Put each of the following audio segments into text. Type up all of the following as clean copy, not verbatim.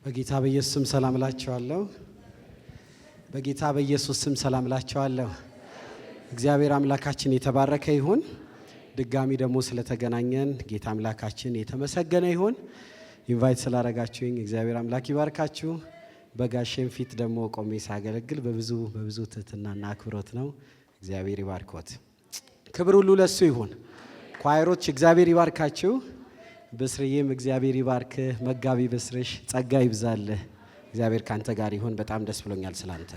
በጌታ በኢየሱስ ስም ሰላም እላችኋለሁ። በጌታ በኢየሱስ ስም ሰላም እላችኋለሁ። እግዚአብሔር አምላካችን የተባረከ ይሁን። ድጋሚ ደግሞ ስለተገናኘን ጌታ አምላካችን የተመሰገነ ይሁን። ኢንቫይት ስላደረጋችሁኝ እግዚአብሔር አምላክ ይባርካችሁ። በጋሼም ፊት ደግሞ ቆሜ ሳገለግል በብዙ ትህትናና አክብሮት ነው። እግዚአብሔር ይባርኮት። ክብር ሁሉ ለሱ ይሁን። ኳይሮች እግዚአብሔር ይባርካችሁ። በስርዬም እግዚአብሔር ይባርክ። መጋቢ በስርሽ ጸጋ ይብዛልህ። እግዚአብሔር ካንተ ጋር ይሁን። በጣም ደስ ብሎኛል ስላንተ።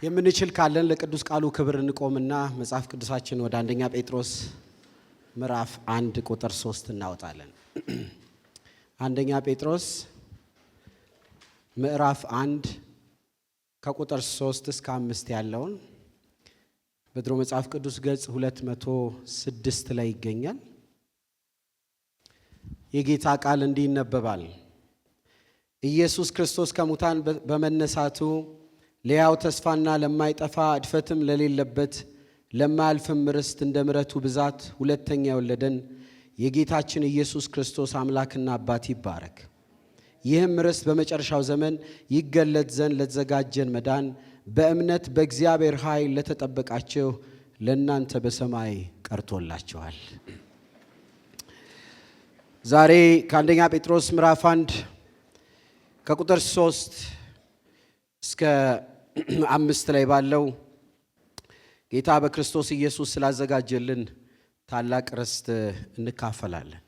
የምንችል ካለን ለቅዱስ ቃሉ ክብር እንቆምና መጽሐፍ ቅዱሳችን ወደ አንደኛ ጴጥሮስ ምዕራፍ 1 ቁጥር 3 እናወጣለን። አንደኛ ጴጥሮስ ምዕራፍ 1 ከቁጥር 3 እስከ 5 ያለውን በድሮ መጽሐፍ ቅዱስ ገጽ 206 ላይ ይገኛል። የጌታ ቃል እንዲህ ይነበባል። ኢየሱስ ክርስቶስ ከሙታን በመነሳቱ ለያው ተስፋና ለማይጠፋ እድፈትም ለሌለበት ለማያልፍም ርስት እንደ ምሕረቱ ብዛት ሁለተኛ የወለደን የጌታችን ኢየሱስ ክርስቶስ አምላክና አባት ይባረክ። ይህም ርስት በመጨረሻው ዘመን ይገለጥ ዘንድ ለተዘጋጀን መዳን በእምነት በእግዚአብሔር ኃይል ለተጠበቃችሁ ለእናንተ በሰማይ ቀርቶላችኋል። ዛሬ ከአንደኛ ጴጥሮስ ምዕራፍ 1 ከቁጥር 3 እስከ 5 ላይ ባለው ጌታ በክርስቶስ ኢየሱስ ስላዘጋጀልን ታላቅ ርስት እንካፈላለን።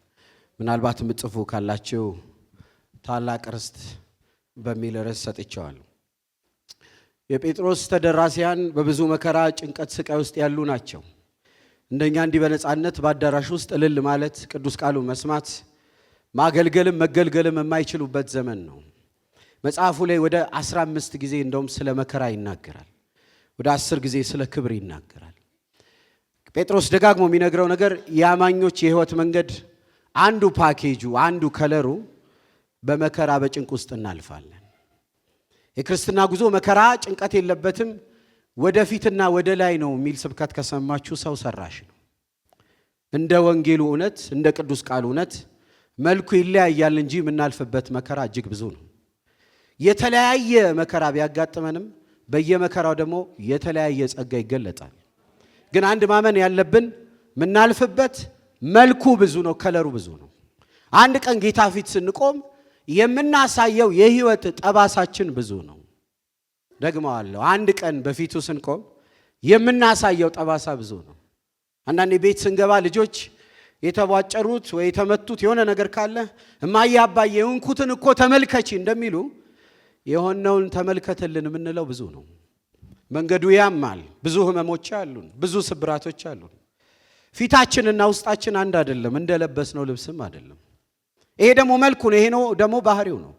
ምናልባት ምጽፉ ካላችሁ ታላቅ ርስት በሚል ርዕስ ሰጥቼዋለሁ። የጴጥሮስ ተደራሲያን በብዙ መከራ፣ ጭንቀት፣ ስቃይ ውስጥ ያሉ ናቸው። እንደኛ እንዲህ በነጻነት በአዳራሽ ውስጥ እልል ማለት፣ ቅዱስ ቃሉ መስማት፣ ማገልገልም መገልገልም የማይችሉበት ዘመን ነው። መጽሐፉ ላይ ወደ 15 ጊዜ እንደውም ስለ መከራ ይናገራል። ወደ 10 ጊዜ ስለ ክብር ይናገራል። ጴጥሮስ ደጋግሞ የሚነግረው ነገር የአማኞች የህይወት መንገድ አንዱ ፓኬጁ፣ አንዱ ከለሩ በመከራ በጭንቅ ውስጥ እናልፋለን። የክርስትና ጉዞ መከራ ጭንቀት የለበትም፣ ወደፊትና ወደ ላይ ነው የሚል ስብከት ከሰማችሁ ሰው ሰራሽ ነው። እንደ ወንጌሉ እውነት፣ እንደ ቅዱስ ቃሉ እውነት መልኩ ይለያያል እንጂ የምናልፍበት መከራ እጅግ ብዙ ነው። የተለያየ መከራ ቢያጋጥመንም በየመከራው ደግሞ የተለያየ ጸጋ ይገለጣል። ግን አንድ ማመን ያለብን የምናልፍበት መልኩ ብዙ ነው፣ ከለሩ ብዙ ነው። አንድ ቀን ጌታ ፊት ስንቆም የምናሳየው የህይወት ጠባሳችን ብዙ ነው። ደግመዋለሁ፣ አንድ ቀን በፊቱ ስንቆም የምናሳየው ጠባሳ ብዙ ነው። አንዳንዴ ቤት ስንገባ ልጆች የተቧጨሩት ወይ የተመቱት የሆነ ነገር ካለ እማዬ አባዬ የሆንኩትን እኮ ተመልከቺ እንደሚሉ የሆነውን ተመልከተልን የምንለው ብዙ ነው። መንገዱ ያማል፣ ብዙ ህመሞች አሉን፣ ብዙ ስብራቶች አሉን። ፊታችንና ውስጣችን አንድ አይደለም፣ እንደለበስነው ልብስም አይደለም። ይሄ ደግሞ መልኩ ነው፣ ይሄ ነው ደግሞ ባህሪው ነው።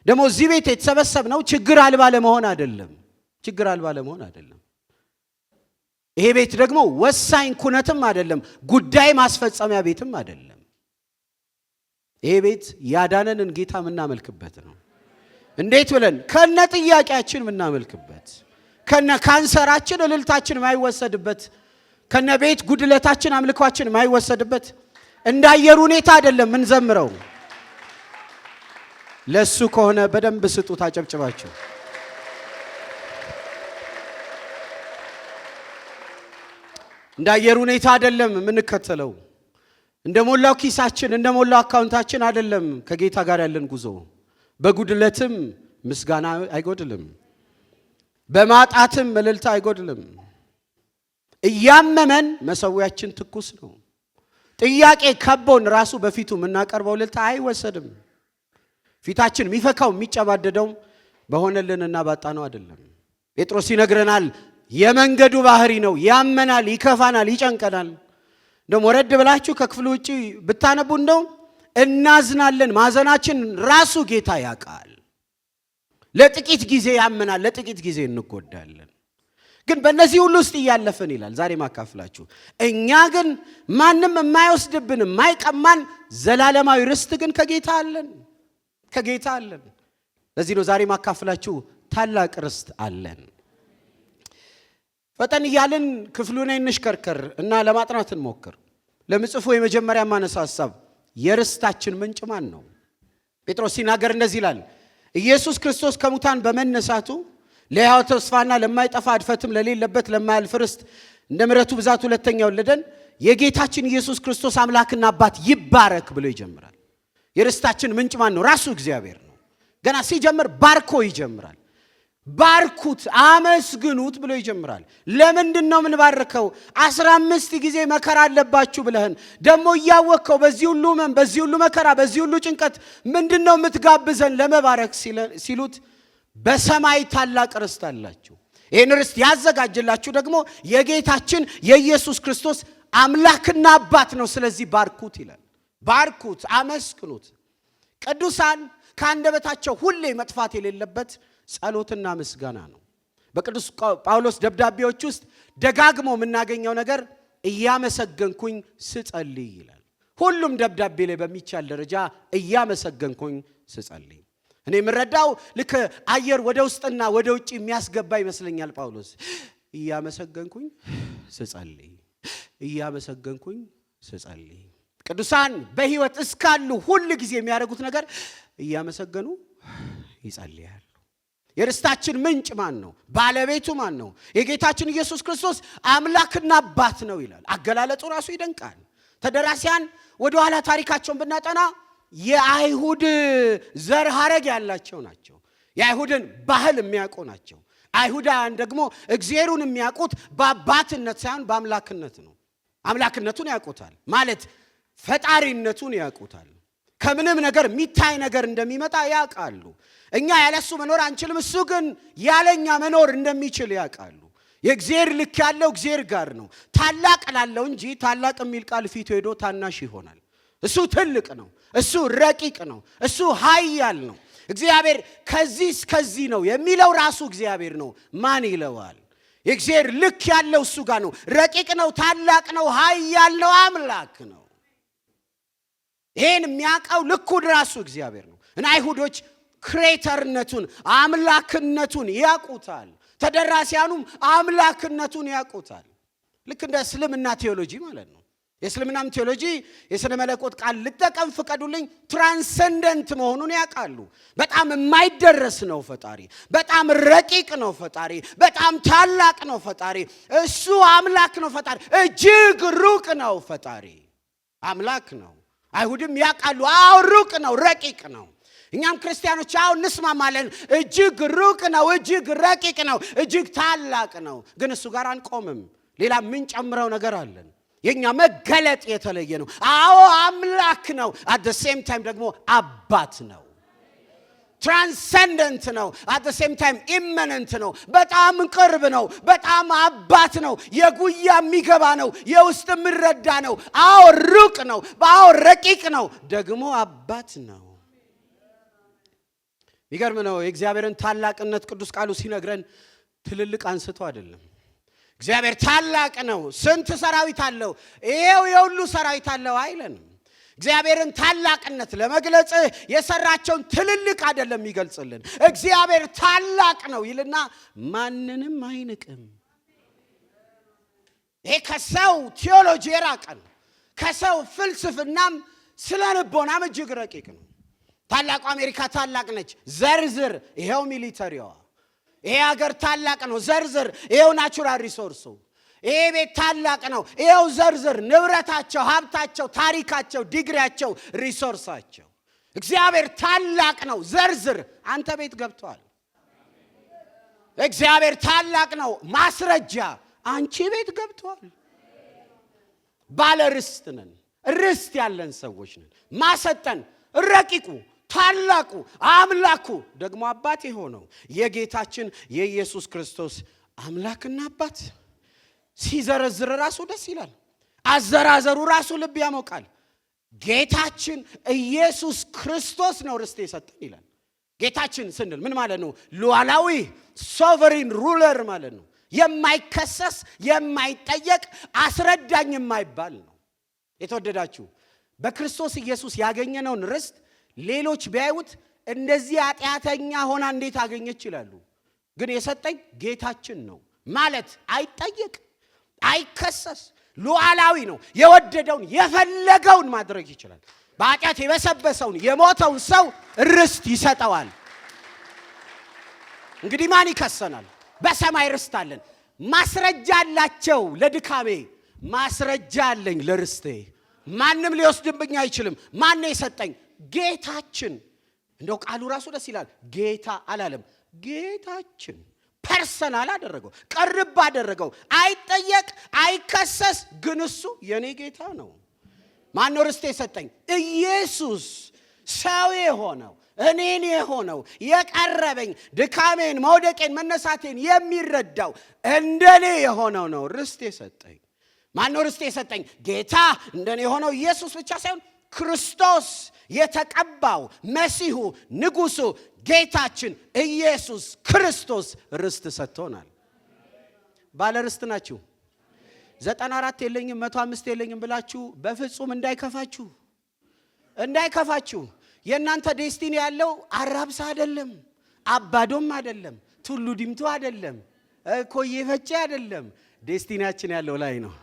ደግሞ እዚህ ቤት የተሰበሰብነው ችግር አልባ ለመሆን አይደለም፣ ችግር አልባ ለመሆን አይደለም። ይሄ ቤት ደግሞ ወሳኝ ኩነትም አይደለም፣ ጉዳይ ማስፈጸሚያ ቤትም አይደለም። ይሄ ቤት ያዳነንን ጌታ የምናመልክበት ነው። እንዴት ብለን? ከነ ጥያቄያችን የምናመልክበት፣ ከነ ካንሰራችን እልልታችን የማይወሰድበት፣ ከነ ቤት ጉድለታችን አምልኳችን የማይወሰድበት፣ እንዳየሩ ሁኔታ አይደለም ምንዘምረው። ለሱ ከሆነ በደንብ ስጡት አጨብጭባችሁ። እንዳየሩ ሁኔታ አይደለም የምንከተለው። እንደሞላው ኪሳችን እንደሞላው አካውንታችን አይደለም ከጌታ ጋር ያለን ጉዞ። በጉድለትም ምስጋና አይጎድልም፣ በማጣትም እልልታ አይጎድልም። እያመመን መሰዊያችን ትኩስ ነው። ጥያቄ ከቦን ራሱ በፊቱ የምናቀርበው እልልታ አይወሰድም። ፊታችን የሚፈካው የሚጨባደደው በሆነልንና ባጣነው አይደለም። ጴጥሮስ ይነግረናል፣ የመንገዱ ባህሪ ነው። ያመናል፣ ይከፋናል፣ ይጨንቀናል። ደግሞ ወረድ ብላችሁ ከክፍሉ ውጪ ብታነቡ እንደው እናዝናለን። ማዘናችን ራሱ ጌታ ያውቃል። ለጥቂት ጊዜ ያመናል፣ ለጥቂት ጊዜ እንጎዳለን። ግን በእነዚህ ሁሉ ውስጥ እያለፈን ይላል ዛሬ ማካፍላችሁ፣ እኛ ግን ማንም የማይወስድብን የማይቀማን ዘላለማዊ ርስት ግን ከጌታ አለን፣ ከጌታ አለን። ለዚህ ነው ዛሬ ማካፍላችሁ ታላቅ ርስት አለን። ፈጠን እያልን ክፍሉን እንሽከርከር እና ለማጥናት እንሞክር። ለምጽፉ የመጀመሪያ ማነሳ ሐሳብ የርስታችን ምንጭ ማን ነው? ጴጥሮስ ሲናገር እንደዚህ ይላል፣ ኢየሱስ ክርስቶስ ከሙታን በመነሳቱ ለሕያው ተስፋና ለማይጠፋ እድፈትም ለሌለበት ለማያልፍ ርስት እንደ ምሕረቱ ብዛት ሁለተኛ ወለደን። የጌታችን ኢየሱስ ክርስቶስ አምላክና አባት ይባረክ ብሎ ይጀምራል። የርስታችን ምንጭ ማን ነው? ራሱ እግዚአብሔር ነው። ገና ሲጀምር ባርኮ ይጀምራል። ባርኩት፣ አመስግኑት ብሎ ይጀምራል። ለምንድን ነው ምን ባርከው? 15 ጊዜ መከራ አለባችሁ ብለህን ደግሞ እያወቅከው በዚህ ሁሉ መን በዚህ ሁሉ መከራ በዚህ ሁሉ ጭንቀት ምንድነው የምትጋብዘን ለመባረክ ሲሉት በሰማይ ታላቅ ርስት አላችሁ። ይህን ርስት ያዘጋጅላችሁ ደግሞ የጌታችን የኢየሱስ ክርስቶስ አምላክና አባት ነው። ስለዚህ ባርኩት ይላል። ባርኩት፣ አመስግኑት። ቅዱሳን ከአንደበታቸው ሁሌ መጥፋት የሌለበት ጸሎትና ምስጋና ነው። በቅዱስ ጳውሎስ ደብዳቤዎች ውስጥ ደጋግሞ የምናገኘው ነገር እያመሰገንኩኝ ስጸልይ ይላል። ሁሉም ደብዳቤ ላይ በሚቻል ደረጃ እያመሰገንኩኝ ስጸልይ። እኔ የምረዳው ልክ አየር ወደ ውስጥና ወደ ውጭ የሚያስገባ ይመስለኛል። ጳውሎስ እያመሰገንኩኝ ስጸልይ፣ እያመሰገንኩኝ ስጸልይ። ቅዱሳን በሕይወት እስካሉ ሁሉ ጊዜ የሚያደርጉት ነገር እያመሰገኑ ይጸልያሉ። የርስታችን ምንጭ ማን ነው? ባለቤቱ ማን ነው? የጌታችን ኢየሱስ ክርስቶስ አምላክና አባት ነው ይላል። አገላለጡ ራሱ ይደንቃል። ተደራሲያን ወደ ኋላ ታሪካቸውን ብናጠና የአይሁድ ዘር ሐረግ ያላቸው ናቸው። የአይሁድን ባህል የሚያውቁ ናቸው። አይሁዳውያን ደግሞ እግዚአብሔርን የሚያውቁት በአባትነት ሳይሆን በአምላክነት ነው። አምላክነቱን ያውቁታል ማለት ፈጣሪነቱን ያውቁታል። ከምንም ነገር የሚታይ ነገር እንደሚመጣ ያውቃሉ። እኛ ያለሱ መኖር አንችልም፣ እሱ ግን ያለኛ መኖር እንደሚችል ያውቃሉ። የእግዚአብሔር ልክ ያለው እግዚአብሔር ጋር ነው። ታላቅ ላለው እንጂ ታላቅ የሚል ቃል ፊቱ ሄዶ ታናሽ ይሆናል። እሱ ትልቅ ነው፣ እሱ ረቂቅ ነው፣ እሱ ኃያል ነው። እግዚአብሔር ከዚህ እስከዚህ ነው የሚለው ራሱ እግዚአብሔር ነው። ማን ይለዋል? የእግዚአብሔር ልክ ያለው እሱ ጋር ነው። ረቂቅ ነው፣ ታላቅ ነው፣ ኃያል ነው፣ አምላክ ነው። ይሄን የሚያውቀው ልኩን ራሱ እግዚአብሔር ነው። እና አይሁዶች ክሬተርነቱን አምላክነቱን ያውቁታል። ተደራሲያኑም አምላክነቱን ያውቁታል። ልክ እንደ እስልምና ቴዎሎጂ ማለት ነው። የእስልምናም ቴዎሎጂ የሥነ መለኮት ቃል ልጠቀም ፍቀዱልኝ፣ ትራንሰንደንት መሆኑን ያውቃሉ። በጣም የማይደረስ ነው ፈጣሪ፣ በጣም ረቂቅ ነው ፈጣሪ፣ በጣም ታላቅ ነው ፈጣሪ፣ እሱ አምላክ ነው ፈጣሪ፣ እጅግ ሩቅ ነው ፈጣሪ፣ አምላክ ነው። አይሁድም ያውቃሉ። አዎ ሩቅ ነው፣ ረቂቅ ነው። እኛም ክርስቲያኖች አዎ እንስማማለን። እጅግ ሩቅ ነው፣ እጅግ ረቂቅ ነው፣ እጅግ ታላቅ ነው። ግን እሱ ጋር አንቆምም። ሌላ ምን ጨምረው ነገር አለን? የኛ መገለጥ የተለየ ነው። አዎ አምላክ ነው፣ at the same time ደግሞ አባት ነው። ትራንሰንደንት ነው፣ at the same time immanent ነው። በጣም ቅርብ ነው፣ በጣም አባት ነው። የጉያ የሚገባ ነው፣ የውስጥ የሚረዳ ነው። አዎ ሩቅ ነው፣ አዎ ረቂቅ ነው፣ ደግሞ አባት ነው። ይገርም ነው። የእግዚአብሔርን ታላቅነት ቅዱስ ቃሉ ሲነግረን ትልልቅ አንስቶ አይደለም። እግዚአብሔር ታላቅ ነው፣ ስንት ሰራዊት አለው፣ ይሄው የሁሉ ሰራዊት አለው አይለንም። እግዚአብሔርን ታላቅነት ለመግለጽ የሰራቸውን ትልልቅ አይደለም ይገልጽልን። እግዚአብሔር ታላቅ ነው ይልና ማንንም አይንቅም። ይሄ ከሰው ቴዎሎጂ የራቀ ነው። ከሰው ፍልስፍናም ስለ ልቦናም እጅግ ረቂቅ ነው። ታላቁ አሜሪካ ታላቅ ነች፣ ዘርዝር፣ ይሄው ሚሊተሪዋ። ይሄ ሀገር ታላቅ ነው፣ ዘርዝር፣ ይሄው ናቹራል ሪሶርሱ። ይሄ ቤት ታላቅ ነው፣ ይሄው ዘርዝር፣ ንብረታቸው፣ ሀብታቸው፣ ታሪካቸው፣ ዲግሪያቸው፣ ሪሶርሳቸው። እግዚአብሔር ታላቅ ነው፣ ዘርዝር። አንተ ቤት ገብቷል። እግዚአብሔር ታላቅ ነው፣ ማስረጃ አንቺ ቤት ገብቷል። ባለ ርስት ነን፣ ርስት ያለን ሰዎች ነን። ማሰጠን ረቂቁ ታላቁ አምላኩ ደግሞ አባት የሆነው የጌታችን የኢየሱስ ክርስቶስ አምላክና አባት ሲዘረዝር ራሱ ደስ ይላል። አዘራዘሩ ራሱ ልብ ያሞቃል። ጌታችን ኢየሱስ ክርስቶስ ነው ርስት የሰጠን ይላል። ጌታችን ስንል ምን ማለት ነው? ሉዓላዊ ሶቨሪን ሩለር ማለት ነው። የማይከሰስ የማይጠየቅ አስረዳኝ የማይባል ነው። የተወደዳችሁ በክርስቶስ ኢየሱስ ያገኘነውን ርስት ሌሎች ቢያዩት እንደዚህ ኃጢአተኛ ሆና እንዴት አገኘች ይላሉ። ግን የሰጠኝ ጌታችን ነው ማለት አይጠየቅ፣ አይከሰስ፣ ሉዓላዊ ነው። የወደደውን የፈለገውን ማድረግ ይችላል። በኃጢአት የበሰበሰውን የሞተውን ሰው ርስት ይሰጠዋል። እንግዲህ ማን ይከሰናል? በሰማይ ርስት አለን። ማስረጃ አላቸው ለድካሜ፣ ማስረጃ አለኝ ለርስቴ። ማንም ሊወስድብኝ አይችልም። ማን ነው የሰጠኝ? ጌታችን። እንደው ቃሉ ራሱ ደስ ይላል። ጌታ አላለም፣ ጌታችን ፐርሰናል አደረገው፣ ቅርብ አደረገው። አይጠየቅ አይከሰስ፣ ግን እሱ የኔ ጌታ ነው። ማን ነው ርስቴ የሰጠኝ? ኢየሱስ። ሰው የሆነው እኔን የሆነው የቀረበኝ ድካሜን መውደቄን መነሳቴን የሚረዳው እንደኔ የሆነው ነው ርስቴ የሰጠኝ። ማን ነው ርስቴ የሰጠኝ? ጌታ እንደኔ የሆነው ኢየሱስ ብቻ ሳይሆን ክርስቶስ የተቀባው መሲሁ ንጉሱ ጌታችን ኢየሱስ ክርስቶስ ርስት ሰጥቶናል። ባለ ርስት ናችሁ። 94 የለኝም 105 የለኝም ብላችሁ በፍጹም እንዳይከፋችሁ። የእናንተ ዴስቲኒ ያለው አራብሳ አይደለም፣ አባዶም አይደለም፣ ቱሉ ዲምቱ አይደለም፣ ኮዬ ፈጬ አይደለም። ዴስቲኒያችን ያለው ላይ ነው።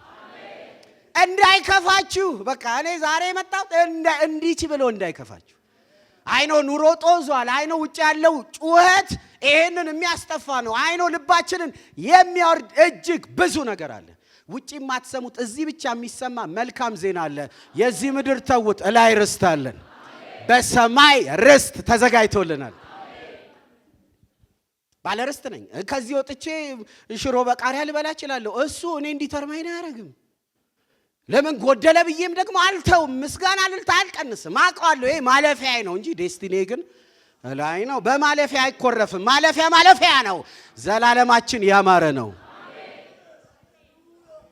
እንዳይከፋችሁ። በቃ እኔ ዛሬ መጣሁት እንዲች ብሎ እንዳይከፋችሁ። አይኖ ኑሮ ጦዟል። አይኖ ውጭ ያለው ጩኸት ይሄንን የሚያስጠፋ ነው። አይኖ ልባችንን የሚያወርድ እጅግ ብዙ ነገር አለ። ውጪ የማትሰሙት እዚህ ብቻ የሚሰማ መልካም ዜና አለ። የዚህ ምድር ተውት፣ እላይ ርስት አለን። በሰማይ ርስት ተዘጋጅቶልናል። ባለ ርስት ነኝ። ከዚህ ወጥቼ ሽሮ በቃሪያ ልበላ እችላለሁ። እሱ እኔ እንዲተርማኝ አያረግም። ለምን ጎደለ ብዬም ደግሞ አልተውም። ምስጋና ልልታ አልቀንስም። አውቀዋለሁ ይሄ ማለፊያዬ ነው እንጂ ዴስቲኒ ግን ላይ ነው። በማለፊያ አይኮረፍም። ማለፊያ ነው። ዘላለማችን ያማረ ነው።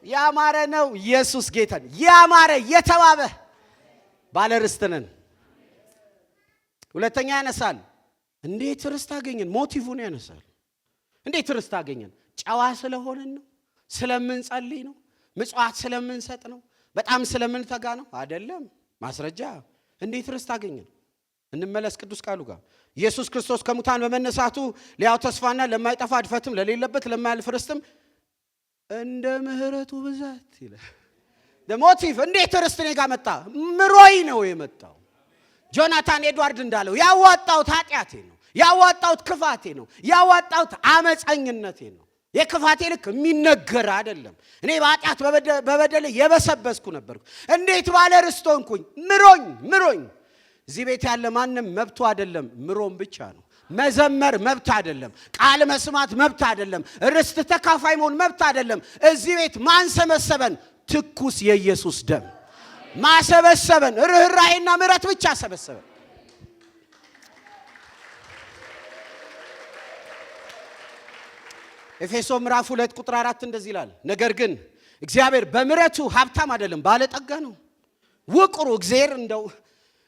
ያማረ ነው። ኢየሱስ ጌታን ያማረ የተዋበ ባለ ርስት ነን። ሁለተኛ ያነሳል። እንዴት ርስት አገኘን? ሞቲቭን ያነሳል። እንዴት ርስት አገኘን? ጨዋ ስለሆነን ነው? ስለምንጸልይ ነው? ምጽዋት ስለምንሰጥ ነው? በጣም ስለምንተጋ ነው? አይደለም። ማስረጃ። እንዴት ርስት አገኘን? እንመለስ ቅዱስ ቃሉ ጋር። ኢየሱስ ክርስቶስ ከሙታን በመነሳቱ ለያው ተስፋና ለማይጠፋ እድፈትም ለሌለበት ለማያልፍ ርስትም እንደ ምህረቱ ብዛት ይላል። ሞቲቭ እንዴት ርስት እኔ ጋር መጣ? ምሮይ ነው የመጣው። ጆናታን ኤድዋርድ እንዳለው ያዋጣሁት ኃጢአቴ ነው፣ ያዋጣሁት ክፋቴ ነው፣ ያዋጣሁት አመፀኝነቴ ነው። የክፋቴ ልክ የሚነገር አይደለም። እኔ በኃጢአት በበደል የበሰበስኩ ነበርኩ። እንዴት ባለ ርስት ሆንኩኝ? ምሮኝ። እዚህ ቤት ያለ ማንም መብቱ አይደለም፣ ምሮም ብቻ ነው። መዘመር መብት አይደለም፣ ቃል መስማት መብት አይደለም፣ ርስት ተካፋይ መሆን መብት አይደለም። እዚህ ቤት ማን ሰበሰበን? ትኩስ የኢየሱስ ደም ማሰበሰበን። ርህራሄና ምሕረት ብቻ ሰበሰበን። ኤፌሶ ምዕራፍ 2 ቁጥር 4 እንደዚህ ይላል፣ ነገር ግን እግዚአብሔር በምሕረቱ ሀብታም አይደለም ባለጠጋ ነው። ውቅሩ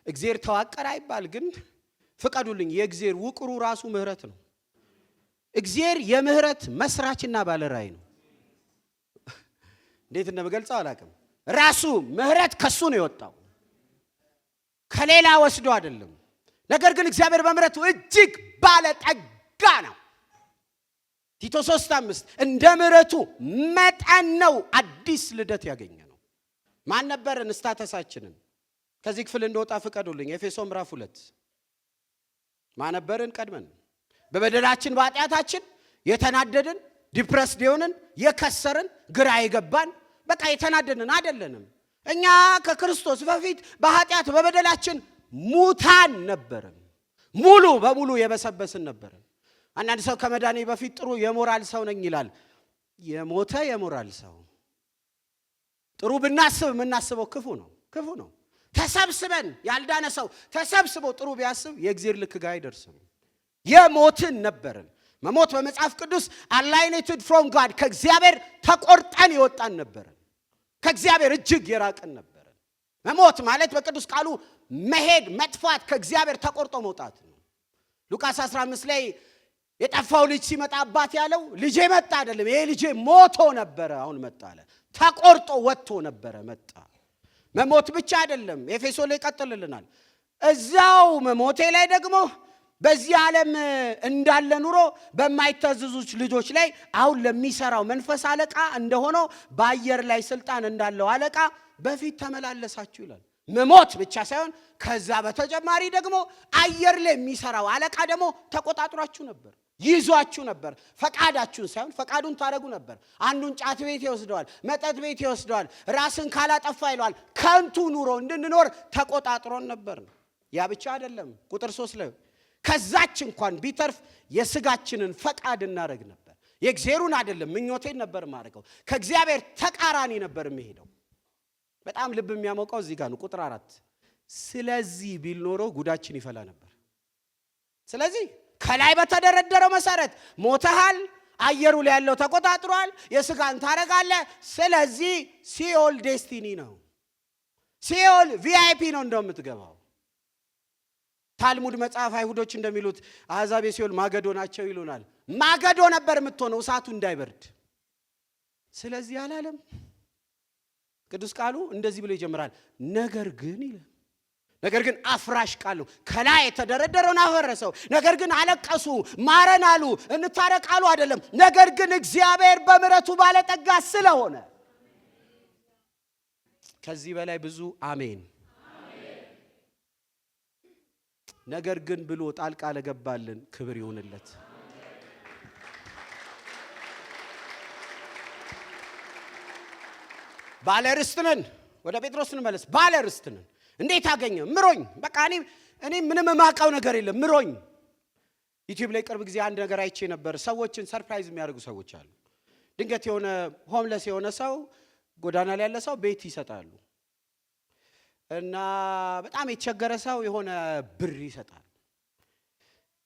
እግዚአብሔር ተዋቀረ አይባል፣ ግን ፍቀዱልኝ፣ የእግዚአብሔር ውቅሩ ራሱ ምሕረት ነው። እግዚአብሔር የምሕረት መስራችና ባለራዕይ ነው። እንዴት እንደምገልጸው አላውቅም። ራሱ ምሕረት ከሱ ነው የወጣው፣ ከሌላ ወስዶ አይደለም። ነገር ግን እግዚአብሔር በምሕረቱ እጅግ ባለጠጋ ነው። ቲቶ 3:5 እንደ ምሕረቱ መጠን ነው አዲስ ልደት ያገኘ ነው። ማን ነበርን? ስታተሳችንን ከዚህ ክፍል እንደወጣ ፍቀዱልኝ። ኤፌሶ ምዕራፍ 2 ማን ነበርን? ቀድመን በበደላችን በኃጢአታችን የተናደድን፣ ዲፕረስድ የሆንን፣ የከሰርን፣ ግራ የገባን፣ በቃ የተናደድን አይደለንም። እኛ ከክርስቶስ በፊት በኃጢአት በበደላችን ሙታን ነበርን። ሙሉ በሙሉ የበሰበስን ነበርን። አንዳንድ ሰው ከመዳኔ በፊት ጥሩ የሞራል ሰው ነኝ ይላል። የሞተ የሞራል ሰው። ጥሩ ብናስብ የምናስበው ክፉ ነው። ተሰብስበን ያልዳነ ሰው ተሰብስቦ ጥሩ ቢያስብ የእግዚአብሔር ልክ ጋር አይደርስም። የሞትን ነበርን። መሞት በመጽሐፍ ቅዱስ alienated from God ከእግዚአብሔር ተቆርጠን የወጣን ነበርን። ከእግዚአብሔር እጅግ የራቅን ነበርን። መሞት ማለት በቅዱስ ቃሉ መሄድ፣ መጥፋት፣ ከእግዚአብሔር ተቆርጦ መውጣት ነው። ሉቃስ 15 ላይ የጠፋው ልጅ ሲመጣ አባት ያለው ልጄ መጣ አይደለም፣ ይሄ ልጄ ሞቶ ነበረ አሁን መጣ አለ። ተቆርጦ ወጥቶ ነበረ መጣ። መሞት ብቻ አይደለም፣ ኤፌሶ ላይ ቀጥልልናል። እዛው መሞቴ ላይ ደግሞ በዚህ ዓለም እንዳለ ኑሮ በማይታዘዙ ልጆች ላይ አሁን ለሚሰራው መንፈስ አለቃ እንደሆነው በአየር ላይ ስልጣን እንዳለው አለቃ በፊት ተመላለሳችሁ ይላል። መሞት ብቻ ሳይሆን ከዛ በተጨማሪ ደግሞ አየር ላይ የሚሰራው አለቃ ደግሞ ተቆጣጥሯችሁ ነበር፣ ይዟችሁ ነበር። ፈቃዳችሁን ሳይሆን ፈቃዱን ታረጉ ነበር። አንዱን ጫት ቤት ይወስደዋል፣ መጠጥ ቤት ይወስደዋል፣ ራስን ካላጠፋ ይለዋል። ከንቱ ኑሮ እንድንኖር ተቆጣጥሮን ነበር። ያ ብቻ አይደለም። ቁጥር 3 ላይ ከዛች እንኳን ቢተርፍ የስጋችንን ፈቃድ እናረግ ነበር። የእግዚአብሔሩን አይደለም ምኞቴን ነበር ማረገው። ከእግዚአብሔር ተቃራኒ ነበር የሚሄደው። በጣም ልብ የሚያሞቀው እዚህ ጋር ነው። ቁጥር 4 ስለዚህ ቢል ኖሮ ጉዳችን ይፈላ ነበር። ስለዚህ ከላይ በተደረደረው መሰረት ሞተሃል፣ አየሩ ላይ ያለው ተቆጣጥሯል፣ የስጋን ታረጋለህ። ስለዚህ ሲኦል ዴስቲኒ ነው። ሲኦል ቪአይፒ ነው እንደምትገባው። ታልሙድ መጽሐፍ አይሁዶች እንደሚሉት አሕዛብ የሲኦል ማገዶ ናቸው ይሉናል። ማገዶ ነበር የምትሆነው እሳቱ እንዳይበርድ። ስለዚህ አላለም። ቅዱስ ቃሉ እንደዚህ ብሎ ይጀምራል። ነገር ግን አፍራሽ ቃል ነው። ከላይ የተደረደረውን አፈረሰው። ነገር ግን አለቀሱ፣ ማረን አሉ፣ እንታረቃሉ አይደለም። ነገር ግን እግዚአብሔር በምሕረቱ ባለጠጋ ስለሆነ ከዚህ በላይ ብዙ አሜን። ነገር ግን ብሎ ጣልቃ ለገባልን ክብር ይሁንለት። ባለርስትነን ወደ ጴጥሮስ እንመለስ። ባለርስትነን እንዴት አገኘ? ምሮኝ። በቃ እኔ ምንም የማውቀው ነገር የለም፣ ምሮኝ። ዩቲዩብ ላይ ቅርብ ጊዜ አንድ ነገር አይቼ ነበር። ሰዎችን ሰርፕራይዝ የሚያደርጉ ሰዎች አሉ። ድንገት የሆነ ሆምለስ የሆነ ሰው፣ ጎዳና ላይ ያለ ሰው ቤት ይሰጣሉ እና በጣም የተቸገረ ሰው የሆነ ብር ይሰጣል።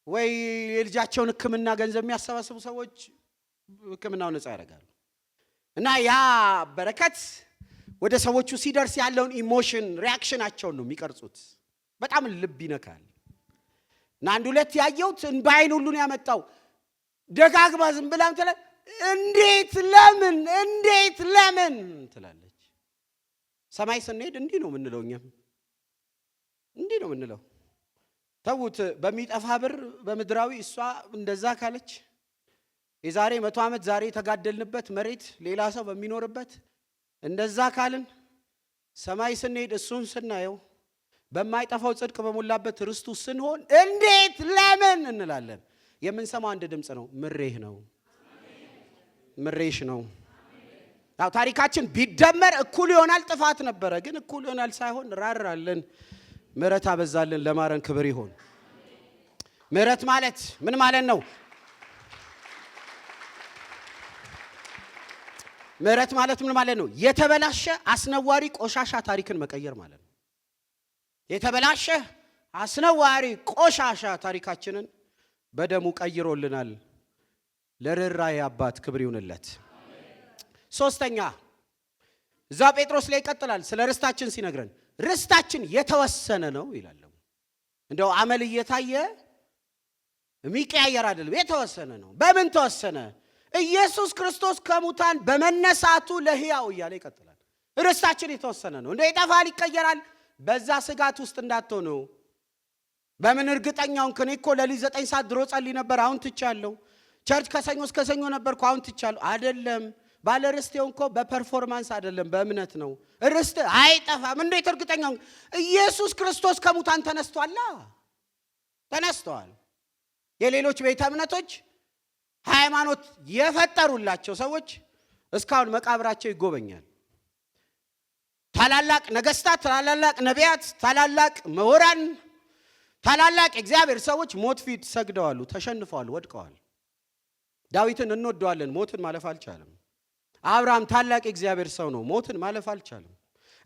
ወይ የልጃቸውን ሕክምና ገንዘብ የሚያሰባስቡ ሰዎች ሕክምናውን ነፃ ያደርጋሉ። እና ያ በረከት ወደ ሰዎቹ ሲደርስ ያለውን ኢሞሽን ሪአክሽናቸውን ነው የሚቀርጹት። በጣም ልብ ይነካል። እና አንድ ሁለት ያየሁት እንባይን ሁሉ ነው ያመጣው። ደጋግማ ዝም ብላም ትላለች፣ እንዴት ለምን ትላለች። ሰማይ ስንሄድ እንዲህ ነው የምንለው። እኛም እንዲህ ነው የምንለው። ተውት፣ በሚጠፋ ብር በምድራዊ እሷ እንደዛ ካለች የዛሬ 100 ዓመት ዛሬ የተጋደልንበት መሬት ሌላ ሰው በሚኖርበት እንደዛ ካልን ሰማይ ስንሄድ እሱን ስናየው በማይጠፋው ጽድቅ በሞላበት ርስቱ ስንሆን እንዴት ለምን እንላለን። የምንሰማው አንድ ድምጽ ነው፣ ምሬህ ነው፣ ምሬሽ ነው። ያው ታሪካችን ቢደመር እኩል ይሆናል። ጥፋት ነበረ፣ ግን እኩል ይሆናል ሳይሆን ራራልን፣ ምሕረት አበዛልን። ለማረን ክብር ይሁን። ምሕረት ማለት ምን ማለት ነው? ምሕረት ማለት ምን ማለት ነው? የተበላሸ አስነዋሪ ቆሻሻ ታሪክን መቀየር ማለት ነው። የተበላሸ አስነዋሪ ቆሻሻ ታሪካችንን በደሙ ቀይሮልናል። ለርኅራኄ አባት ክብር ይሁንለት። ሶስተኛ እዛ ጴጥሮስ ላይ ይቀጥላል። ስለ ርስታችን ሲነግረን ርስታችን የተወሰነ ነው ይላል። እንደው አመል እየታየ የሚቀያየር አይደለም፣ የተወሰነ ነው። በምን ተወሰነ? ኢየሱስ ክርስቶስ ከሙታን በመነሳቱ ለሕያው እያለ ይቀጥላል። ርስታችን የተወሰነ ነው። እንደው ይጠፋል፣ ይቀየራል። በዛ ስጋት ውስጥ እንዳትሆኑ። በምን እርግጠኛውን ከኔ እኮ ለሊት 9 ሰዓት ድሮ ጸልይ ነበር፣ አሁን ትቻለሁ። ቸርች ከሰኞ እስከ ሰኞ ነበርኩ፣ አሁን ትቻለሁ። አይደለም። ባለ ርስቴው እኮ በፐርፎርማንስ አይደለም፣ በእምነት ነው። ርስት አይጠፋም። እንዴት እርግጠኛውን? ኢየሱስ ክርስቶስ ከሙታን ተነስተዋል። የሌሎች ቤተ እምነቶች ሃይማኖት የፈጠሩላቸው ሰዎች እስካሁን መቃብራቸው ይጎበኛል። ታላላቅ ነገስታት፣ ታላላቅ ነቢያት፣ ታላላቅ ምሁራን፣ ታላላቅ እግዚአብሔር ሰዎች ሞት ፊት ሰግደዋል፣ ተሸንፈዋል፣ ወድቀዋል። ዳዊትን እንወደዋለን፣ ሞትን ማለፍ አልቻለም። አብርሃም ታላቅ እግዚአብሔር ሰው ነው፣ ሞትን ማለፍ አልቻለም።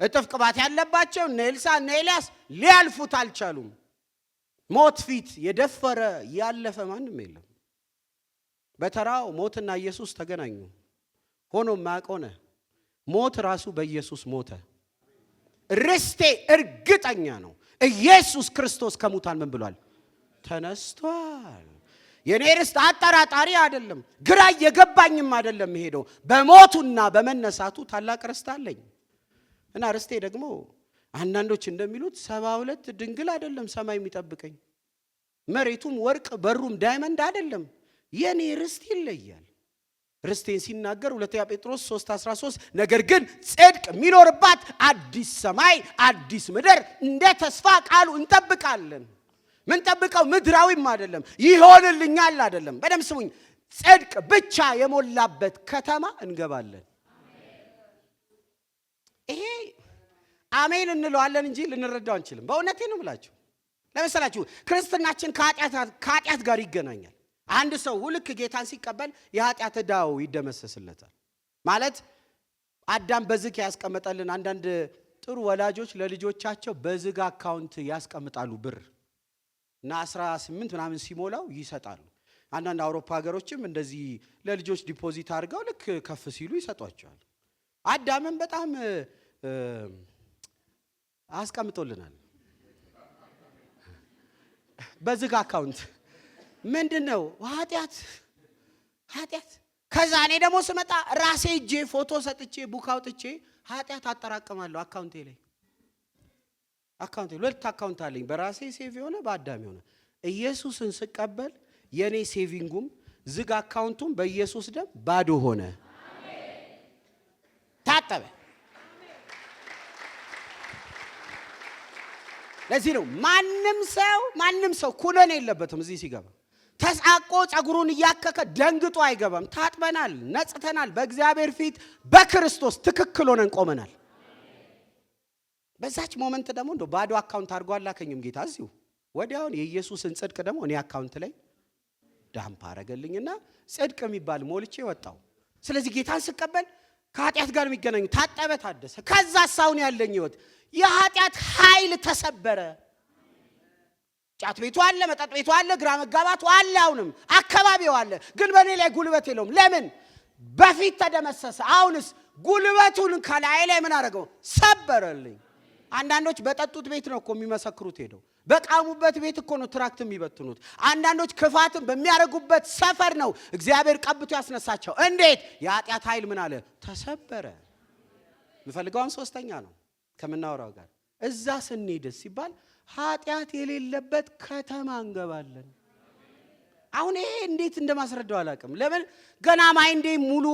እጥፍ ቅባት ያለባቸው እነ ኤልሳ እነ ኤልያስ ሊያልፉት አልቻሉም። ሞት ፊት የደፈረ ያለፈ ማንም የለም። በተራው ሞትና ኢየሱስ ተገናኙ። ሆኖም ማቆነ ሞት ራሱ በኢየሱስ ሞተ። ርስቴ እርግጠኛ ነው። ኢየሱስ ክርስቶስ ከሙታን ምን ብሏል? ተነስቷል። የኔ ርስት አጠራጣሪ አይደለም፣ ግራ የገባኝም አይደለም። ሄዶ በሞቱና በመነሳቱ ታላቅ ርስት አለኝ። እና ርስቴ ደግሞ አንዳንዶች እንደሚሉት 72 ድንግል አይደለም ሰማይ የሚጠብቀኝ፣ መሬቱም ወርቅ በሩም ዳይመንድ አይደለም። የኔ ርስት ይለያል። ርስቴን ሲናገር ሁለተኛ ጴጥሮስ 3:13 ነገር ግን ጽድቅ የሚኖርባት አዲስ ሰማይ አዲስ ምድር እንደ ተስፋ ቃሉ እንጠብቃለን። ምን ጠብቀው ምድራዊም አይደለም ይሆንልኛል አይደለም። በደም ስሙኝ፣ ጽድቅ ብቻ የሞላበት ከተማ እንገባለን። ይሄ አሜን እንለዋለን እንጂ ልንረዳው አንችልም። በእውነቴ ነው ብላችሁ ለምሳሌ ክርስትናችን ከኃጢአት ጋር ይገናኛል። አንድ ሰው ሁልክ ጌታን ሲቀበል የኃጢአት ዕዳው ይደመሰስለታል ማለት አዳም በዝግ ያስቀመጠልን አንዳንድ ጥሩ ወላጆች ለልጆቻቸው በዝግ አካውንት ያስቀምጣሉ ብር እና 18 ምናምን ሲሞላው ይሰጣሉ። አንዳንድ አውሮፓ ሀገሮችም እንደዚህ ለልጆች ዲፖዚት አድርገው ልክ ከፍ ሲሉ ይሰጧቸዋል። አዳምን በጣም አስቀምጦልናል በዝግ አካውንት። ምንድነው ኃጢአት? ከዛ እኔ ደግሞ ስመጣ ራሴ እጄ ፎቶ ሰጥቼ ቡክ አውጥቼ ኃጢአት አጠራቅማለሁ አካውንቴ ላይ። ሁለት አካውንት አለኝ፣ በራሴ ሴቭ የሆነ በአዳም የሆነ። ኢየሱስን ስቀበል የኔ ሴቪንጉም ዝግ አካውንቱም በኢየሱስ ደም ባዶ ሆነ፣ ታጠበ። ለዚህ ነው ማንም ሰው ኩነኔ የለበትም እዚህ ሲገባ። ተሳቆ ጸጉሩን እያከከ ደንግጦ አይገባም። ታጥበናል፣ ነጽተናል። በእግዚአብሔር ፊት በክርስቶስ ትክክል ሆነን ቆመናል። በዛች ሞመንት ደግሞ እንደው ባዶ አካውንት አድርጎ አላከኝም ጌታ። እዚሁ ወዲያውን የኢየሱስን ጽድቅ ደግሞ እኔ አካውንት ላይ ዳምፕ አረገልኝና ጽድቅ የሚባል ሞልቼ ወጣው። ስለዚህ ጌታን ስቀበል ከኃጢአት ጋር የሚገናኙ ታጠበ፣ ታደሰ። ከዛ ሳውን ያለኝ ህይወት የኃጢአት ኃይል ተሰበረ። ጫት ቤቱ አለ፣ መጠጥ ቤቱ አለ፣ ግራ መጋባቱ አለ፣ አሁንም አካባቢው አለ፣ ግን በእኔ ላይ ጉልበት የለውም። ለምን? በፊት ተደመሰሰ። አሁንስ ጉልበቱን ከላይ ላይ ምን አደረገው? ሰበረልኝ። አንዳንዶች በጠጡት ቤት ነው እኮ የሚመሰክሩት፣ ሄደው በቃሙበት ቤት እኮ ነው ትራክት የሚበትኑት። አንዳንዶች ክፋትን በሚያደርጉበት ሰፈር ነው እግዚአብሔር ቀብቶ ያስነሳቸው። እንዴት? የኃጢአት ኃይል ምን አለ? ተሰበረ። ምፈልገውን ሶስተኛ ነው ከምናወራው ጋር እዛ ስንሄድ ሲባል ኃጢአት የሌለበት ከተማ እንገባለን። አሁን ይሄ እንዴት እንደማስረዳው አላውቅም። ለምን? ገና ማይንዴ ሙሉ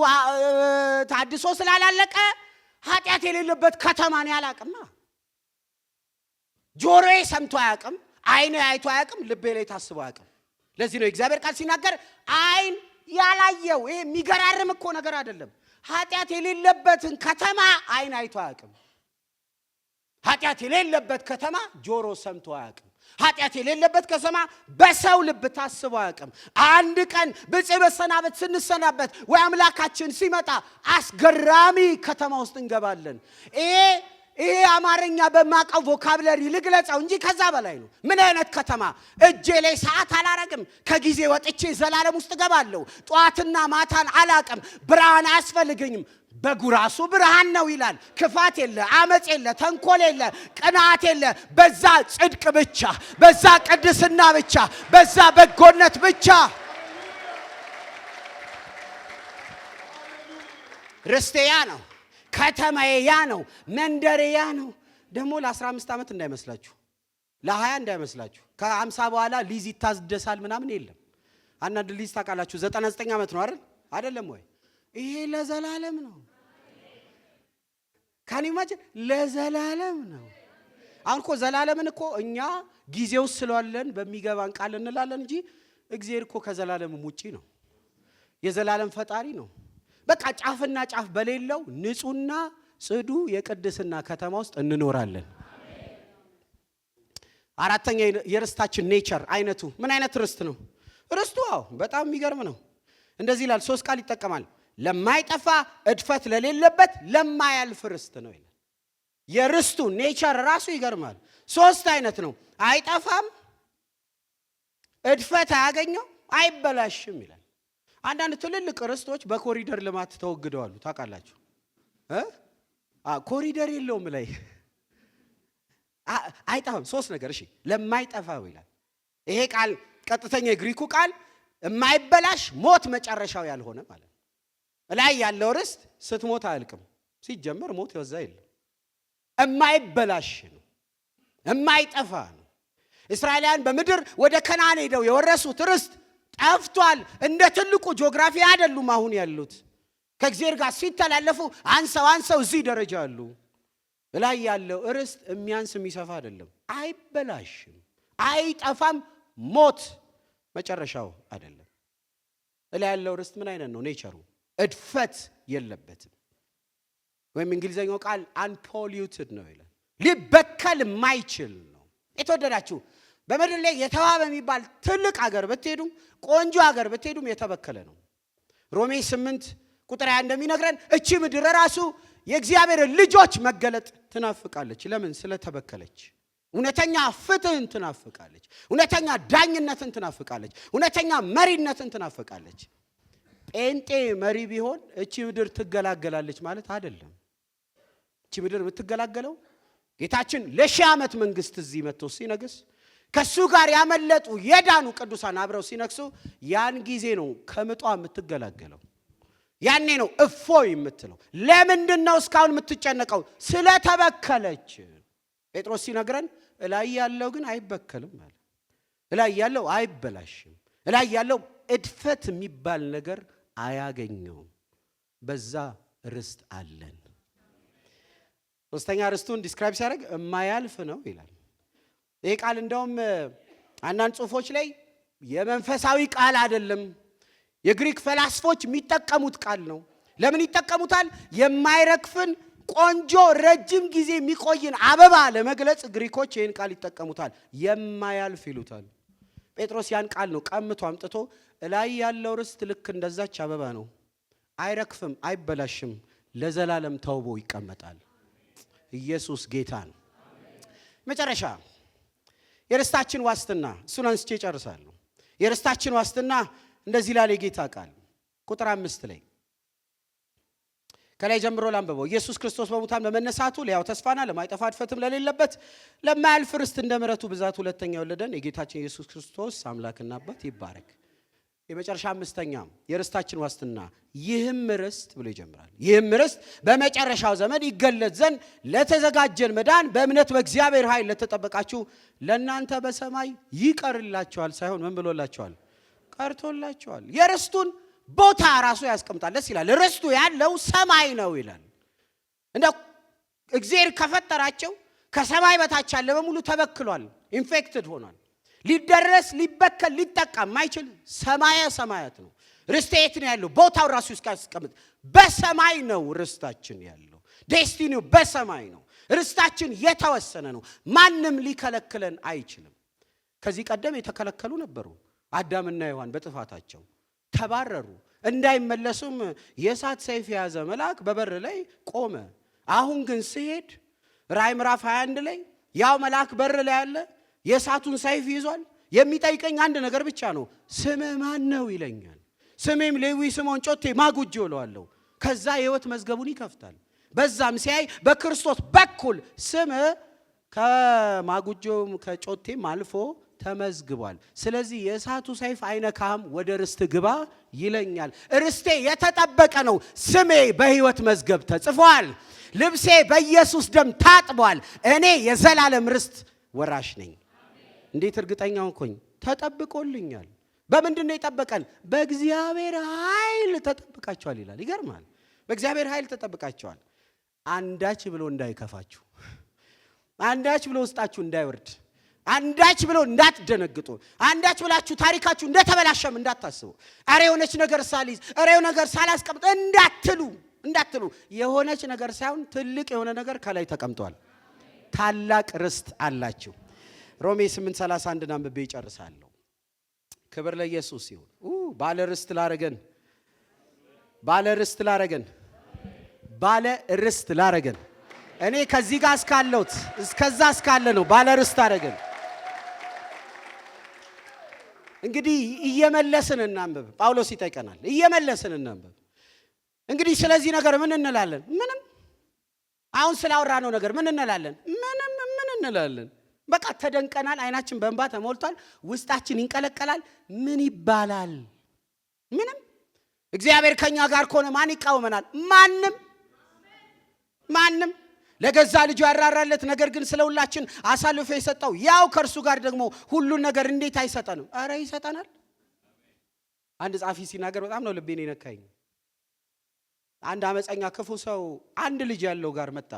ታድሶ ስላላለቀ ኃጢአት የሌለበት ከተማ ነው ያላቅማ። ጆሮዬ ሰምቶ አያውቅም፣ አይኔ አይቶ አያውቅም፣ ልቤ ላይ ታስቦ አያውቅም። ለዚህ ነው እግዚአብሔር ቃል ሲናገር አይን ያላየው። ይሄ የሚገራርም እኮ ነገር አይደለም። ኃጢአት የሌለበትን ከተማ አይን አይቶ አያውቅም። ኃጢአት የሌለበት ከተማ ጆሮ ሰምቶ አያውቅም። ኃጢአት የሌለበት ከተማ በሰው ልብ ታስቦ አያውቅም። አንድ ቀን በመሰናበት ስንሰናበት ወይ አምላካችን ሲመጣ አስገራሚ ከተማ ውስጥ እንገባለን። ይሄ አማርኛ በማቀው ቮካብለሪ ልግለጸው እንጂ ከዛ በላይ ነው። ምን አይነት ከተማ? እጄ ላይ ሰዓት አላረግም። ከጊዜ ወጥቼ ዘላለም ውስጥ ገባለሁ። ጧትና ማታን አላቅም። ብርሃን አያስፈልገኝም። በጉራሱ ብርሃን ነው ይላል። ክፋት የለ፣ አመጽ የለ፣ ተንኮል የለ፣ ቅናት የለ። በዛ ጽድቅ ብቻ፣ በዛ ቅድስና ብቻ፣ በዛ በጎነት ብቻ። ርስቴያ ነው፣ ከተማዬ ያ ነው፣ መንደሬ ያ ነው። ደግሞ ለ15 ዓመት እንዳይመስላችሁ፣ ለ20 እንዳይመስላችሁ። ከ50 በኋላ ሊዝ ይታደሳል ምናምን የለም። አንዳንድ ሊዝ ታውቃላችሁ 99 ዓመት ነው አይደለም ወይ? ይሄ ለዘላለም ነው። ካኒማችን ለዘላለም ነው። አሁን እኮ ዘላለምን እኮ እኛ ጊዜው ስለዋለን በሚገባን ቃል እንላለን እንጂ እግዚአብሔር እኮ ከዘላለምም ውጪ ነው። የዘላለም ፈጣሪ ነው። በቃ ጫፍና ጫፍ በሌለው ንጹህና ጽዱ የቅድስና ከተማ ውስጥ እንኖራለን። አራተኛ የርስታችን ኔቸር አይነቱ ምን አይነት ርስት ነው? ርስቱ በጣም የሚገርም ነው። እንደዚህ ይላል፣ 3 ቃል ይጠቀማል። ለማይጠፋ እድፈት ለሌለበት ለማያልፍ ርስት ነው ይላል። የርስቱ ኔቸር ራሱ ይገርማል። 3 አይነት ነው። አይጠፋም፣ እድፈት አያገኘው፣ አይበላሽም ይላል። አንዳንድ ትልልቅ ርስቶች በኮሪደር ልማት ተወግደዋል። ታውቃላችሁ? ኮሪደር የለውም ላይ አይጠፋም። 3 ነገር እሺ፣ ለማይጠፋው ይላል። ይሄ ቃል ቀጥተኛ የግሪኩ ቃል የማይበላሽ ሞት መጨረሻው ያልሆነ ማለት ነው። ላይ ያለው ርስት ስትሞት አያልቅም። ሲጀመር ሞት ይወዛ የለም። የማይበላሽ ነው፣ የማይጠፋ ነው። እስራኤላውያን በምድር ወደ ከነዓን ሄደው የወረሱት ርስት ጠፍቷል። እንደ ትልቁ ጂኦግራፊ አይደሉም አሁን ያሉት። ከእግዚአብሔር ጋር ሲተላለፉ አንሰው እዚህ ደረጃ አሉ። ላይ ያለው ርስት የሚያንስ የሚሰፋ አይደለም። አይበላሽም፣ አይጠፋም። ሞት መጨረሻው አይደለም። ላይ ያለው ርስት ምን አይነት ነው? ኔቸሩ እድፈት የለበትም። ወይም እንግሊዘኛው ቃል unpolluted ነው ይላል። ሊበከል የማይችል ነው። የተወደዳችሁ በምድር ላይ የተዋበ የሚባል ትልቅ ሀገር ብትሄዱ፣ ቆንጆ ሀገር ብትሄዱም የተበከለ ነው። ሮሜ 8 ቁጥር 1 እንደሚነግረን እቺ ምድር ራሱ የእግዚአብሔር ልጆች መገለጥ ትናፍቃለች። ለምን? ስለተበከለች። እውነተኛ ፍትህን ትናፍቃለች። እውነተኛ ዳኝነትን ትናፍቃለች። እውነተኛ መሪነትን ትናፍቃለች። ጴንጤ መሪ ቢሆን እቺ ምድር ትገላገላለች ማለት አይደለም። እቺ ምድር የምትገላገለው ጌታችን ለሺህ ዓመት መንግስት እዚህ መጥቶ ሲነግስ ከሱ ጋር ያመለጡ የዳኑ ቅዱሳን አብረው ሲነግሱ ያን ጊዜ ነው ከምጧ የምትገላገለው። ያኔ ነው እፎይ የምትለው። ለምንድን ነው እስካሁን የምትጨነቀው? ስለተበከለች። ጴጥሮስ ሲነግረን እላይ ያለው ግን አይበከልም ማለት። እላይ ያለው አይበላሽም። እላይ ያለው እድፈት የሚባል ነገር አያገኘውም። በዛ ርስት አለን። ሶስተኛ ርስቱን ዲስክራይብ ሲያደርግ የማያልፍ ነው ይላል። ይሄ ቃል እንደውም አንዳንድ ጽሑፎች ላይ የመንፈሳዊ ቃል አይደለም፣ የግሪክ ፈላስፎች የሚጠቀሙት ቃል ነው። ለምን ይጠቀሙታል? የማይረግፍን ቆንጆ ረጅም ጊዜ የሚቆይን አበባ ለመግለጽ ግሪኮች ይህን ቃል ይጠቀሙታል። የማያልፍ ይሉታል። ጴጥሮስ ያን ቃል ነው ቀምቶ አምጥቶ ላይ ያለው ርስት ልክ እንደዛች አበባ ነው። አይረግፍም፣ አይበላሽም፣ ለዘላለም ተውቦ ይቀመጣል። ኢየሱስ ጌታ ነው። መጨረሻ የርስታችን ዋስትና፣ እሱን አንስቼ ጨርሳለሁ። የርስታችን ዋስትና እንደዚህ ላለ ጌታ ቃል ቁጥር 5 ላይ ከላይ ጀምሮ ላንብበው። ኢየሱስ ክርስቶስ በሙታን በመነሳቱ ለያው ተስፋና ለማይጠፋ እድፈትም ለሌለበት ለማያልፍ ርስት እንደ ምሕረቱ ብዛት ሁለተኛ ወለደን። የጌታችን ኢየሱስ ክርስቶስ አምላክና አባት ይባረክ። የመጨረሻ አምስተኛ የርስታችን ዋስትና ይህም ርስት ብሎ ይጀምራል። ይህም ርስት በመጨረሻው ዘመን ይገለጥ ዘንድ ለተዘጋጀን መዳን በእምነት በእግዚአብሔር ኃይል ለተጠበቃችሁ ለእናንተ በሰማይ ይቀርላችኋል ሳይሆን ምን ብሎላችኋል? ቀርቶላችኋል። የርስቱን ቦታ ራሱ ያስቀምጣል። ደስ ይላል። ርስቱ ያለው ሰማይ ነው ይላል። እንደው እግዚአብሔር ከፈጠራቸው ከሰማይ በታች ያለ በሙሉ ተበክሏል፣ ኢንፌክትድ ሆኗል። ሊደረስ ሊበከል ሊጠቃም ማይችል ሰማየ ሰማያት ነው። ርስት የት ነው ያለው? ቦታው ራሱ ያስቀምጥ። በሰማይ ነው ርስታችን ያለው። ዴስቲኒው በሰማይ ነው። ርስታችን የተወሰነ ነው። ማንም ሊከለክለን አይችልም። ከዚህ ቀደም የተከለከሉ ነበሩ። አዳምና ሔዋን በጥፋታቸው ተባረሩ። እንዳይመለሱም የእሳት ሰይፍ የያዘ መልአክ በበር ላይ ቆመ። አሁን ግን ሲሄድ ራዕይ ምዕራፍ 21 ላይ ያው መልአክ በር ላይ አለ፣ የእሳቱን ሰይፍ ይዟል። የሚጠይቀኝ አንድ ነገር ብቻ ነው፣ ስምህ ማን ነው ይለኛል። ስሜም ሌዊ ስምዖን ጮቴ ማጉጆ እለዋለሁ። ከዛ የሕይወት መዝገቡን ይከፍታል። በዛም ሲያይ በክርስቶስ በኩል ስምህ ከማጉጆም ከጮቴም አልፎ ተመዝግቧል። ስለዚህ የእሳቱ ሰይፍ አይነካም፣ ወደ ርስት ግባ ይለኛል። ርስቴ የተጠበቀ ነው። ስሜ በሕይወት መዝገብ ተጽፏል። ልብሴ በኢየሱስ ደም ታጥቧል። እኔ የዘላለም ርስት ወራሽ ነኝ። እንዴት እርግጠኛ ሆንኩኝ? ተጠብቆልኛል። በምንድን ነው የጠበቀን? በእግዚአብሔር ኃይል ተጠብቃቸዋል ይላል። ይገርማል። በእግዚአብሔር ኃይል ተጠብቃቸዋል። አንዳች ብሎ እንዳይከፋችሁ፣ አንዳች ብሎ ውስጣችሁ እንዳይወርድ፣ አንዳች ብሎ እንዳትደነግጡ፣ አንዳች ብላችሁ ታሪካችሁ እንደተበላሸም እንዳታስቡ፣ አሬ የሆነች ነገር ሳልይዝ፣ አሬ የሆነ ነገር ሳላስቀምጥ እንዳትሉ። የሆነች ነገር ሳይሆን ትልቅ የሆነ ነገር ከላይ ተቀምጧል። ታላቅ ርስት አላችሁ። ሮሜ 8:31 አንብቤ ይጨርሳለሁ። ክብር ለኢየሱስ ይሁን። ባለ ርስት ላረገን እኔ ከዚህ ጋር እስካለሁት እስከዛ እስካለ ነው ባለ ርስት አረገን። እንግዲህ እየመለስን እናንብብ። ጳውሎስ ይጠይቀናል። እየመለስን እናንብብ። እንግዲህ ስለዚህ ነገር ምን እንላለን? ምንም። አሁን ስላወራነው ነገር ምን እንላለን? ምንም። ምን እንላለን? በቃ ተደንቀናል። አይናችን በእንባ ተሞልቷል። ውስጣችን ይንቀለቀላል። ምን ይባላል? ምንም። እግዚአብሔር ከኛ ጋር ከሆነ ማን ይቃወመናል? ማንም። ለገዛ ልጁ ያራራለት፣ ነገር ግን ስለሁላችን አሳልፎ የሰጠው ያው ከእርሱ ጋር ደግሞ ሁሉን ነገር እንዴት አይሰጠንም? አረ ይሰጠናል። አንድ ጻፊ ሲናገር በጣም ነው ልቤን የነካኝ። አንድ አመፀኛ ክፉ ሰው አንድ ልጅ ያለው ጋር መጣ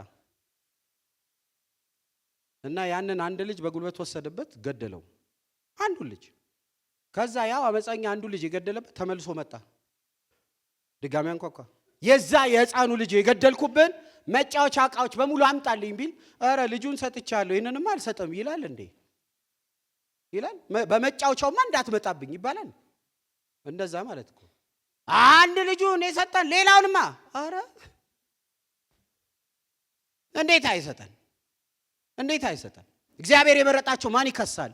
እና ያንን አንድ ልጅ በጉልበት ወሰደበት፣ ገደለው። አንዱ ልጅ። ከዛ ያው አመፀኛ አንዱ ልጅ የገደለበት ተመልሶ መጣ። ድጋሚ አንኳኳ። የዛ የህፃኑ ልጅ የገደልኩብን መጫወቻ ዕቃዎች በሙሉ አምጣልኝ ቢል አረ ልጁን ሰጥቻለሁ ይሄንንም አልሰጠም ይላል እንዴ? ይላል። በመጫወቻውማ እንዳትመጣብኝ ይባላል። እንደዛ ማለት እኮ አንድ ልጁን የሰጠን ሌላውንማ አረ እንዴት አይሰጠን? እንዴት አይሰጠን? እግዚአብሔር የመረጣቸው ማን ይከሳል?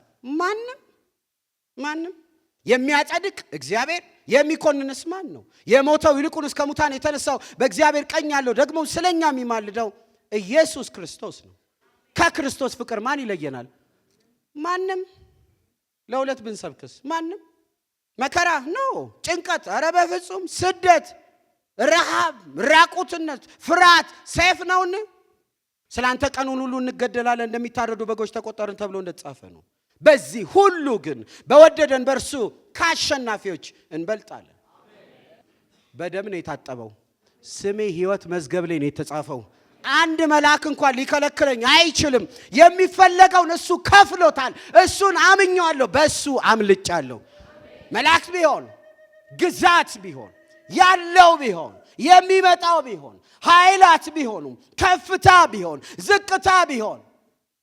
ማንም። የሚያጸድቅ እግዚአብሔር፣ የሚኮንንስ ማን ነው? የሞተው ይልቁንስ ከሙታን የተነሳው በእግዚአብሔር ቀኝ ያለው ደግሞ ስለኛ የሚማልደው ኢየሱስ ክርስቶስ ነው። ከክርስቶስ ፍቅር ማን ይለየናል? ማንም። ለሁለት ብንሰብክስ ማንም። መከራ ነው፣ ጭንቀት፣ ኧረ በፍጹም ስደት፣ ረሃብ፣ ራቁትነት፣ ፍርሃት፣ ሰይፍ ነውን? ስላንተ ቀኑን ሁሉ እንገደላለን እንደሚታረዱ በጎች ተቆጠርን ተብሎ እንደተጻፈ ነው። በዚህ ሁሉ ግን በወደደን በእርሱ ከአሸናፊዎች እንበልጣለን። በደም ነው የታጠበው። ስሜ ሕይወት መዝገብ ላይ ነው የተጻፈው። አንድ መልአክ እንኳን ሊከለክለኝ አይችልም። የሚፈለገውን እሱ ከፍሎታል። እሱን አምኜዋለሁ፣ በእሱ አምልጫለሁ። መልአክ ቢሆን፣ ግዛት ቢሆን፣ ያለው ቢሆን፣ የሚመጣው ቢሆን፣ ኃይላት ቢሆኑ፣ ከፍታ ቢሆን፣ ዝቅታ ቢሆን።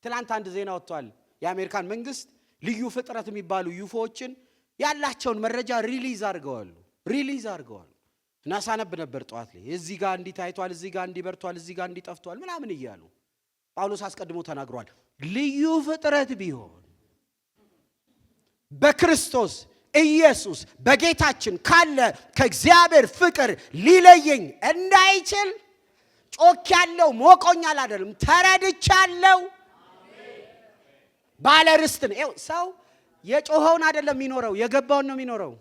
ትላንት አንድ ዜና ወጥቷል። የአሜሪካን መንግስት ልዩ ፍጥረት የሚባሉ ዩፎዎችን ያላቸውን መረጃ ሪሊዝ አድርገዋል። እና ሳነብ ነበር ጠዋት ላይ እዚህ ጋር እንዲህ ታይቷል፣ እዚህ ጋር እንዲህ በርቷል፣ እዚህ ጋር እንዲህ ጠፍቷል ምናምን እያሉ ጳውሎስ አስቀድሞ ተናግሯል። ልዩ ፍጥረት ቢሆን በክርስቶስ ኢየሱስ በጌታችን ካለ ከእግዚአብሔር ፍቅር ሊለየኝ እንዳይችል ጮክ ያለው ሞቆኛል አይደለም፣ ተረድቻለሁ። ባለ ርስት ነው። ሰው የጮኸውን አይደለም የሚኖረው፣ የገባውን ነው የሚኖረው።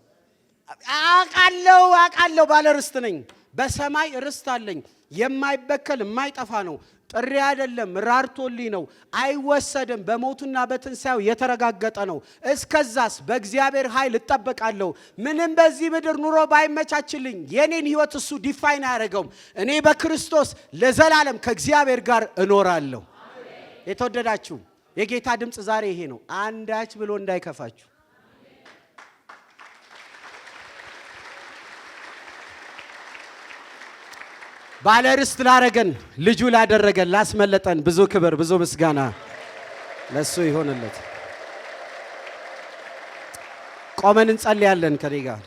አውቃለሁ ባለ ርስት ነኝ። በሰማይ ርስት አለኝ። የማይበከል የማይጠፋ ነው። ጥሪ አይደለም፣ ራርቶልኝ ነው። አይወሰድም። በሞቱና በትንሣኤው የተረጋገጠ ነው። እስከዛስ በእግዚአብሔር ኃይል እጠበቃለሁ። ምንም በዚህ ምድር ኑሮ ባይመቻችልኝ የኔን ህይወት እሱ ዲፋይን አያደርገውም። እኔ በክርስቶስ ለዘላለም ከእግዚአብሔር ጋር እኖራለሁ። የተወደዳችሁ የጌታ ድምጽ ዛሬ ይሄ ነው። አንዳች ብሎ እንዳይከፋችሁ። ባለ ርስት ላረገን፣ ልጁ ላደረገን፣ ላስመለጠን ብዙ ክብር ብዙ ምስጋና ለሱ ይሆንለት። ቆመን እንጸልያለን ከኔ ጋር